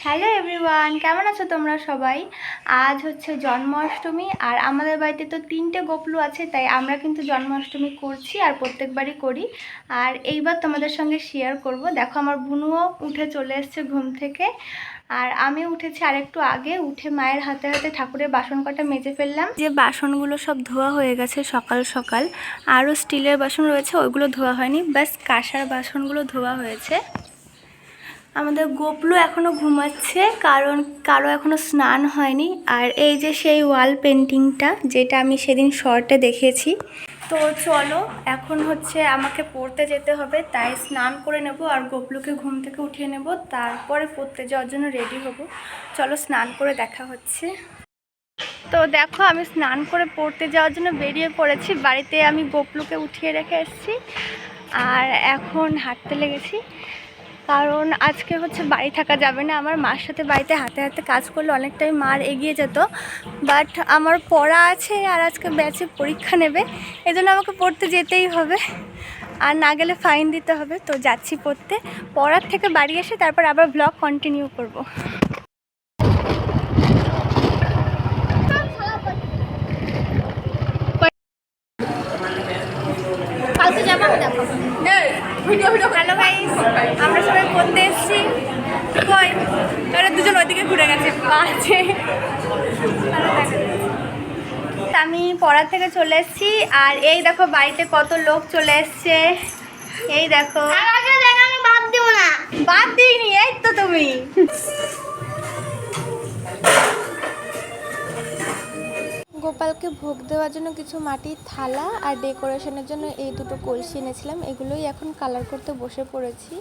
Hello everyone, কেমন আছো তোমরা সবাই? আজ হচ্ছে জন্মাষ্টমী আর আমাদের বাড়িতে তো 3টে গোপলু আছে, তাই আমরা কিন্তু জন্মাষ্টমী করছি আর প্রত্যেকবারই করি। আর এইবার তোমাদের সঙ্গে শেয়ার করব। দেখো আমার বুনুও উঠে চলে এসছে ঘুম থেকে, আর আমি উঠেছি আর একটু আগে। উঠে মায়ের হাতে হাতে ঠাকুরের বাসন কটা মেজে ফেললাম। যে বাসনগুলো সব ধোয়া হয়ে গেছে সকাল সকাল, আরও স্টিলের বাসন রয়েছে, ওইগুলো ধোয়া হয়নি, ব্যাস কাঁসার বাসনগুলো ধোয়া হয়েছে। আমাদের গোপলু এখনও ঘুমাচ্ছে, কারণ কারো এখনও স্নান হয়নি। আর এই যে সেই ওয়াল পেন্টিংটা যেটা আমি সেদিন শর্টে দেখেছি। তো চলো, এখন হচ্ছে আমাকে পড়তে যেতে হবে, তাই স্নান করে নেব আর গোপলুকে ঘুম থেকে উঠিয়ে নেব, তারপরে পড়তে যাওয়ার জন্য রেডি হব। চলো স্নান করে দেখা হচ্ছে। তো দেখো আমি স্নান করে পড়তে যাওয়ার জন্য বেরিয়ে পড়েছি। বাড়িতে আমি গোপলুকে উঠিয়ে রেখে এসেছি আর এখন হাঁটতে লেগেছি, কারণ আজকে হচ্ছে বাড়ি থাকা যাবে না। আমার মার সাথে বাড়িতে হাতে হাতে কাজ করলে অনেকটাই মার এগিয়ে যেত, বাট আমার পড়া আছে আর আজকে ব্যাচে পরীক্ষা নেবে, এজন্য আমাকে পড়তে যেতেই হবে, আর না গেলে ফাইন দিতে হবে। তো যাচ্ছি পড়তে, পড়ার থেকে বাড়ি এসে তারপর আবার ব্লগ কন্টিনিউ করব। হ্যালো গাইস, আমরা সবাই পড়তে এসেছি। কই তারা দুজন ওইদিকে ঘুরে গেছে পাশে। আমি পড়ার থেকে চলে এসেছি, আর এই দেখো বাড়িতে কত লোক চলে এসছে। এই দেখো, আমি বাদ দেবো না। বাদ দিইনি, এই তো তুমি। গোপালকে ভোগ দেওয়ার জন্য কিছু মাটির থালা আর ডেকোরেশনের জন্য এই দুটো কলসি এনেছিলাম, এগুলোই এখন কালার করতে বসে পড়েছি।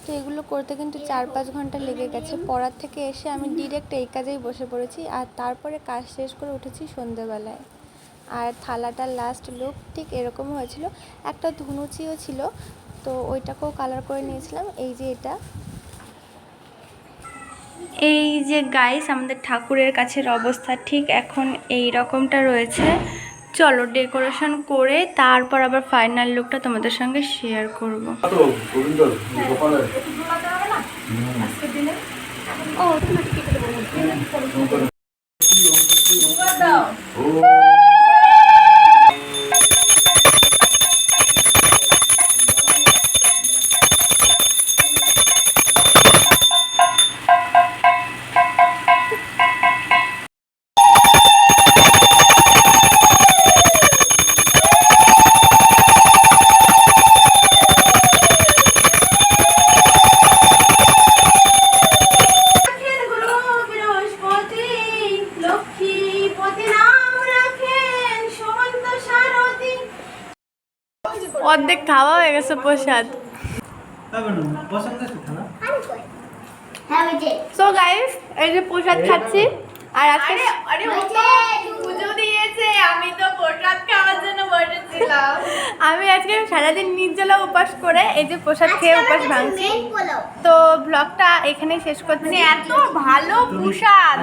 তো এগুলো করতে কিন্তু 4-5 ঘন্টা লেগে গেছে। পড়ার থেকে এসে আমি ডিরেক্ট এই কাজেই বসে পড়েছি, আর তারপরে কাজ শেষ করে উঠেছি সন্ধেবেলায়। আর থালাটার লাস্ট লুক ঠিক এরকম হয়েছিল। একটা ধুনুচিও ছিল, তো ওইটাকেও কালার করে নিয়েছিলাম। এই যে এটা, এই যে গাইস আমাদের ঠাকুরের কাছের অবস্থা ঠিক এখন এই রকমটা রয়েছে। চলো ডেকোরেশন করে তারপর আবার ফাইনাল লুকটা তোমাদের সঙ্গে শেয়ার করব। অর্ধেক খাওয়া হয়ে গেছে প্রসাদ। সো গাইস, এই যে প্রসাদ খাচ্ছি, আর আজকে পুজো দিয়েছে, আমি তো প্রসাদ খাওয়ার জন্য বসেছিলাম। আমি আজকে সারাদিন নির্জলা উপাস করে এই যে প্রসাদ খেয়ে উপাস ভাঙছি। তো ব্লগটা এখানেই শেষ করছি। এত ভালো প্রসাদ।